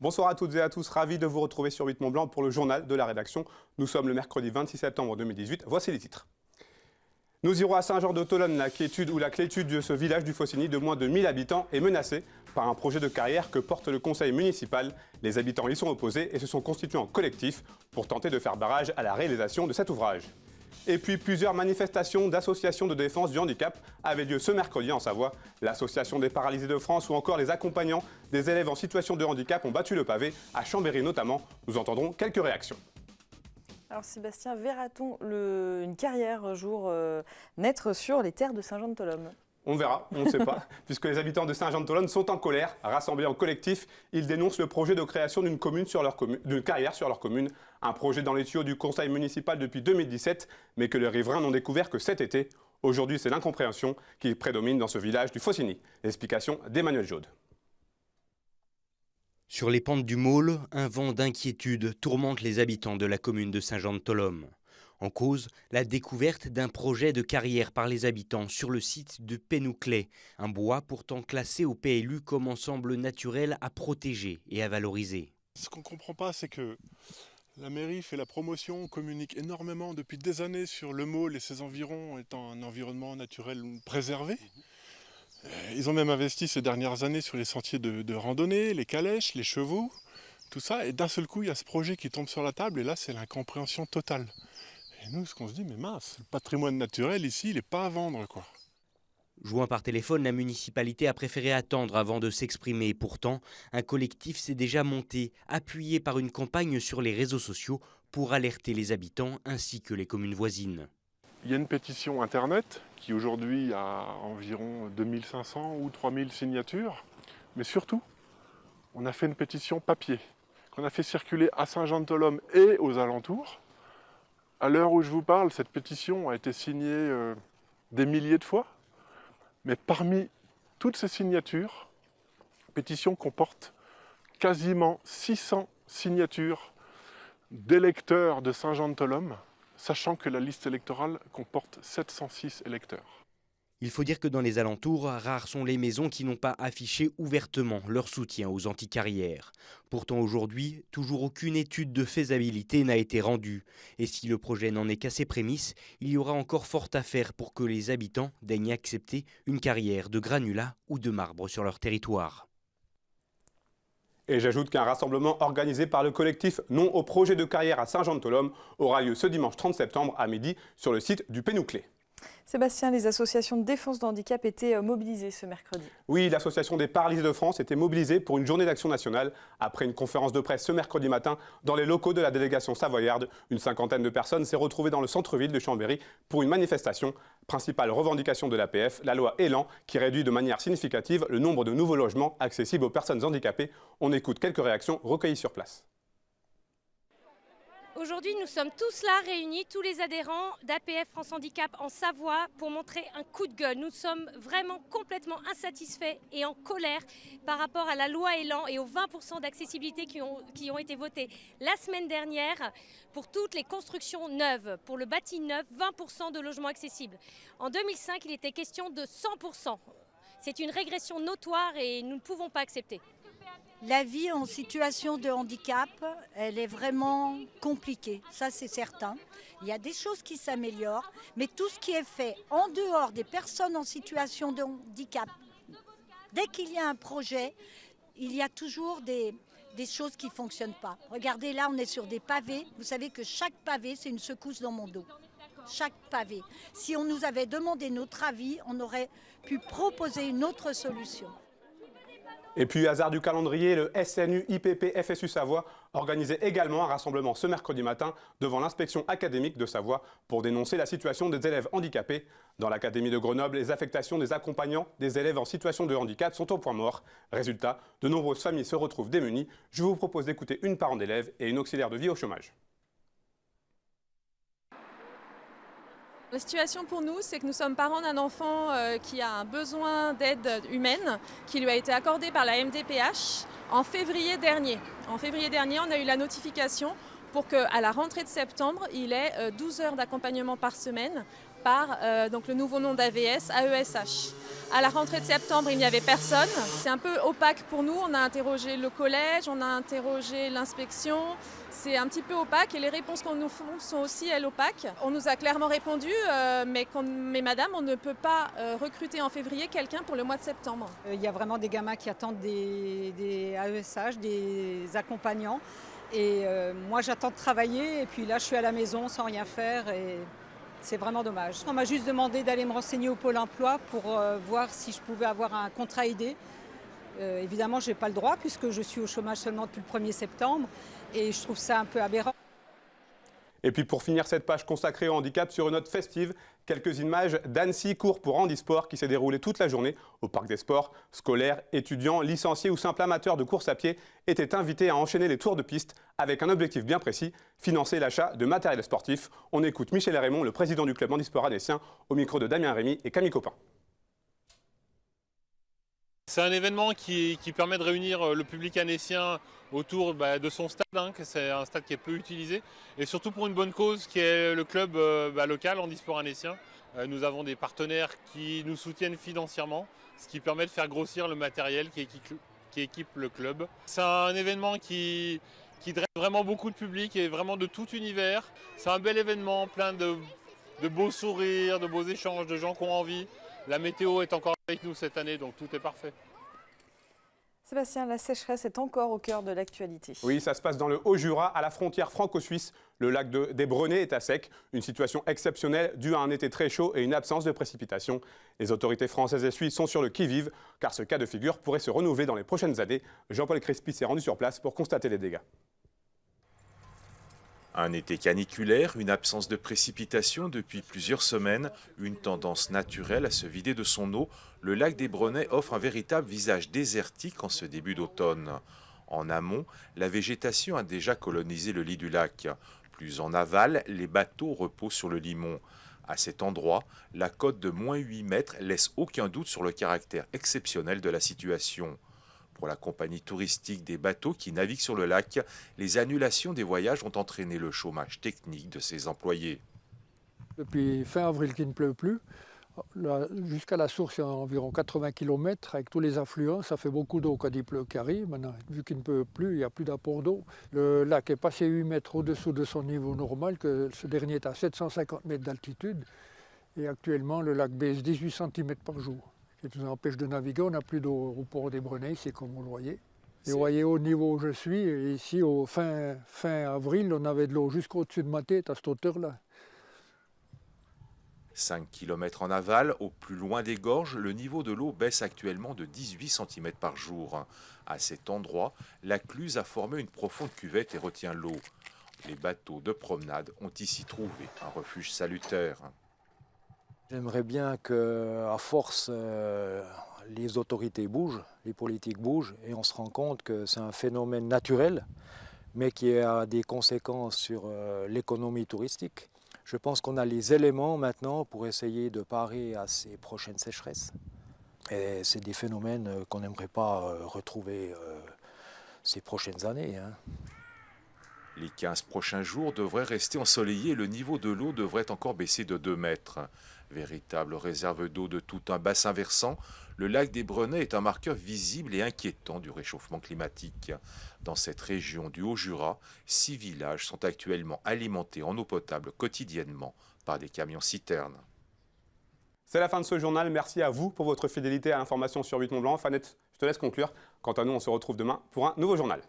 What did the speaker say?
Bonsoir à toutes et à tous, ravi de vous retrouver sur 8 Mont Blanc pour le journal de la rédaction. Nous sommes le mercredi 26 septembre 2018, voici les titres. Nous irons à Saint-Jean-de-Tholone, la quiétude de ce village du Faucigny de moins de 1000 habitants est menacée par un projet de carrière que porte le conseil municipal. Les habitants y sont opposés et se sont constitués en collectif pour tenter de faire barrage à la réalisation de cet ouvrage. Et puis plusieurs manifestations d'associations de défense du handicap avaient lieu ce mercredi en Savoie. L'Association des paralysés de France ou encore les accompagnants des élèves en situation de handicap ont battu le pavé, à Chambéry notamment. Nous entendrons quelques réactions. Alors Sébastien, verra-t-on une carrière un jour naître sur les terres de Saint-Jean-de-Tholome ? On verra, on ne sait pas, puisque les habitants de Saint-Jean-de-Tholome sont en colère. Rassemblés en collectif, ils dénoncent le projet de création d'une carrière sur leur commune. Un projet dans les tuyaux du conseil municipal depuis 2017, mais que les riverains n'ont découvert que cet été. Aujourd'hui, c'est l'incompréhension qui prédomine dans ce village du Faucigny. L'explication d'Emmanuel Jaude. Sur les pentes du Maule, un vent d'inquiétude tourmente les habitants de la commune de Saint-Jean-de-Tholome. En cause, la découverte d'un projet de carrière par les habitants sur le site de Pénouclet, un bois pourtant classé au PLU comme ensemble naturel à protéger et à valoriser. Ce qu'on ne comprend pas, c'est que la mairie fait la promotion, communique énormément depuis des années sur le Maule et ses environs étant un environnement naturel préservé. Ils ont même investi ces dernières années sur les sentiers de randonnée, les calèches, les chevaux, tout ça. Et d'un seul coup, il y a ce projet qui tombe sur la table et là, c'est l'incompréhension totale. Et nous, ce qu'on se dit, mais mince, le patrimoine naturel ici, il n'est pas à vendre, quoi. Joint par téléphone, la municipalité a préféré attendre avant de s'exprimer. Pourtant, un collectif s'est déjà monté, appuyé par une campagne sur les réseaux sociaux pour alerter les habitants ainsi que les communes voisines. Il y a une pétition internet qui aujourd'hui a environ 2500 ou 3000 signatures. Mais surtout, on a fait une pétition papier qu'on a fait circuler à Saint-Jean-de-Tholome et aux alentours. À l'heure où je vous parle, cette pétition a été signée des milliers de fois. Mais parmi toutes ces signatures, la pétition comporte quasiment 600 signatures d'électeurs de Saint-Jean-de-Tholome, sachant que la liste électorale comporte 706 électeurs. Il faut dire que dans les alentours, rares sont les maisons qui n'ont pas affiché ouvertement leur soutien aux anticarrières. Pourtant aujourd'hui, toujours aucune étude de faisabilité n'a été rendue. Et si le projet n'en est qu'à ses prémices, il y aura encore fort à faire pour que les habitants daignent accepter une carrière de granulats ou de marbre sur leur territoire. Et j'ajoute qu'un rassemblement organisé par le collectif Non au projet de carrière à Saint-Jean-de-Tholome aura lieu ce dimanche 30 septembre à midi sur le site du Pénouclet. Sébastien, les associations de défense de handicap étaient mobilisées ce mercredi. Oui, l'Association des paralysés de France était mobilisée pour une journée d'action nationale. Après une conférence de presse ce mercredi matin, dans les locaux de la délégation savoyarde, une cinquantaine de personnes s'est retrouvée dans le centre-ville de Chambéry pour une manifestation. Principale revendication de l'APF, la loi Élan, qui réduit de manière significative le nombre de nouveaux logements accessibles aux personnes handicapées. On écoute quelques réactions recueillies sur place. Aujourd'hui, nous sommes tous là réunis, tous les adhérents d'APF France Handicap en Savoie pour montrer un coup de gueule. Nous sommes vraiment complètement insatisfaits et en colère par rapport à la loi Élan et aux 20% d'accessibilité qui ont été votés la semaine dernière pour toutes les constructions neuves. Pour le bâti neuf, 20% de logements accessibles. En 2005, il était question de 100%. C'est une régression notoire et nous ne pouvons pas accepter. La vie en situation de handicap, elle est vraiment compliquée, ça c'est certain. Il y a des choses qui s'améliorent, mais tout ce qui est fait en dehors des personnes en situation de handicap, dès qu'il y a un projet, il y a toujours des choses qui ne fonctionnent pas. Regardez là, on est sur des pavés. Vous savez que chaque pavé, c'est une secousse dans mon dos. Chaque pavé. Si on nous avait demandé notre avis, on aurait pu proposer une autre solution. Et puis, hasard du calendrier, le SNU IPP FSU Savoie organisait également un rassemblement ce mercredi matin devant l'inspection académique de Savoie pour dénoncer la situation des élèves handicapés. Dans l'académie de Grenoble, les affectations des accompagnants des élèves en situation de handicap sont au point mort. Résultat, de nombreuses familles se retrouvent démunies. Je vous propose d'écouter une parent d'élève et une auxiliaire de vie au chômage. La situation pour nous, c'est que nous sommes parents d'un enfant qui a un besoin d'aide humaine qui lui a été accordé par la MDPH en février dernier. En février dernier, on a eu la notification pour qu'à la rentrée de septembre, il ait 12 heures d'accompagnement par semaine par donc le nouveau nom d'AVS, AESH. À la rentrée de septembre, il n'y avait personne. C'est un peu opaque pour nous. On a interrogé le collège, on a interrogé l'inspection. C'est un petit peu opaque et les réponses qu'on nous font sont aussi, elles, opaques. On nous a clairement répondu, mais madame, on ne peut pas recruter en février quelqu'un pour le mois de septembre. Il y a vraiment des gamins qui attendent des AESH, des accompagnants. Et moi, j'attends de travailler et puis là, je suis à la maison sans rien faire et c'est vraiment dommage. On m'a juste demandé d'aller me renseigner au Pôle emploi pour voir si je pouvais avoir un contrat aidé. Évidemment, je n'ai pas le droit puisque je suis au chômage seulement depuis le 1er septembre et je trouve ça un peu aberrant. Et puis pour finir cette page consacrée au handicap sur une note festive, quelques images d'Annecy Cours pour Handisport qui s'est déroulé toute la journée au Parc des Sports. Scolaires, étudiants, licenciés ou simples amateurs de course à pied étaient invités à enchaîner les tours de piste avec un objectif bien précis, financer l'achat de matériel sportif. On écoute Michel Raymond, le président du club handisport annécien, au micro de Damien Rémy et Camille Copin. C'est un événement qui permet de réunir le public annécien autour de son stade, que c'est un stade qui est peu utilisé, et surtout pour une bonne cause qui est le club local Handisport annécien. Nous avons des partenaires qui nous soutiennent financièrement, ce qui permet de faire grossir le matériel qui équipe le club. C'est un événement qui draine vraiment beaucoup de public et vraiment de tout univers. C'est un bel événement, plein de beaux sourires, de beaux échanges, de gens qui ont envie. La météo est encore avec nous cette année, donc tout est parfait. Sébastien, la sécheresse est encore au cœur de l'actualité. Oui, ça se passe dans le Haut-Jura, à la frontière franco-suisse. Le lac des Brenets est à sec, une situation exceptionnelle due à un été très chaud et une absence de précipitations. Les autorités françaises et suisses sont sur le qui-vive, car ce cas de figure pourrait se renouveler dans les prochaines années. Jean-Paul Crespy s'est rendu sur place pour constater les dégâts. Un été caniculaire, une absence de précipitations depuis plusieurs semaines, une tendance naturelle à se vider de son eau, le lac des Brenets offre un véritable visage désertique en ce début d'automne. En amont, la végétation a déjà colonisé le lit du lac. Plus en aval, les bateaux reposent sur le limon. À cet endroit, la cote de -8 mètres laisse aucun doute sur le caractère exceptionnel de la situation. Pour la compagnie touristique des bateaux qui naviguent sur le lac, les annulations des voyages ont entraîné le chômage technique de ses employés. Depuis fin avril qu'il ne pleut plus, jusqu'à la source il y a environ 80 km, avec tous les affluents, ça fait beaucoup d'eau quand il pleut qui arrive. Maintenant, vu qu'il ne pleut plus, il n'y a plus d'apport d'eau. Le lac est passé 8 mètres au-dessous de son niveau normal, que ce dernier est à 750 mètres d'altitude. Et actuellement, le lac baisse 18 cm par jour. Ce qui nous empêche de naviguer, on n'a plus d'eau au port des Brenets, c'est comme vous le voyez. Et vous voyez au niveau où je suis, et ici au fin avril, on avait de l'eau jusqu'au-dessus de ma tête à cette hauteur-là. 5 km en aval, au plus loin des gorges, le niveau de l'eau baisse actuellement de 18 cm par jour. À cet endroit, la Cluse a formé une profonde cuvette et retient l'eau. Les bateaux de promenade ont ici trouvé un refuge salutaire. J'aimerais bien qu'à force, les autorités bougent, les politiques bougent, et on se rend compte que c'est un phénomène naturel, mais qui a des conséquences sur l'économie touristique. Je pense qu'on a les éléments maintenant pour essayer de parer à ces prochaines sécheresses. Et c'est des phénomènes qu'on n'aimerait pas retrouver ces prochaines années. Les 15 prochains jours devraient rester ensoleillés et le niveau de l'eau devrait encore baisser de 2 mètres. Véritable réserve d'eau de tout un bassin versant, le lac des Brenets est un marqueur visible et inquiétant du réchauffement climatique. Dans cette région du Haut-Jura, 6 villages sont actuellement alimentés en eau potable quotidiennement par des camions-citernes. C'est la fin de ce journal. Merci à vous pour votre fidélité à l'information sur 8 Mont Blanc. Fanette, je te laisse conclure. Quant à nous, on se retrouve demain pour un nouveau journal.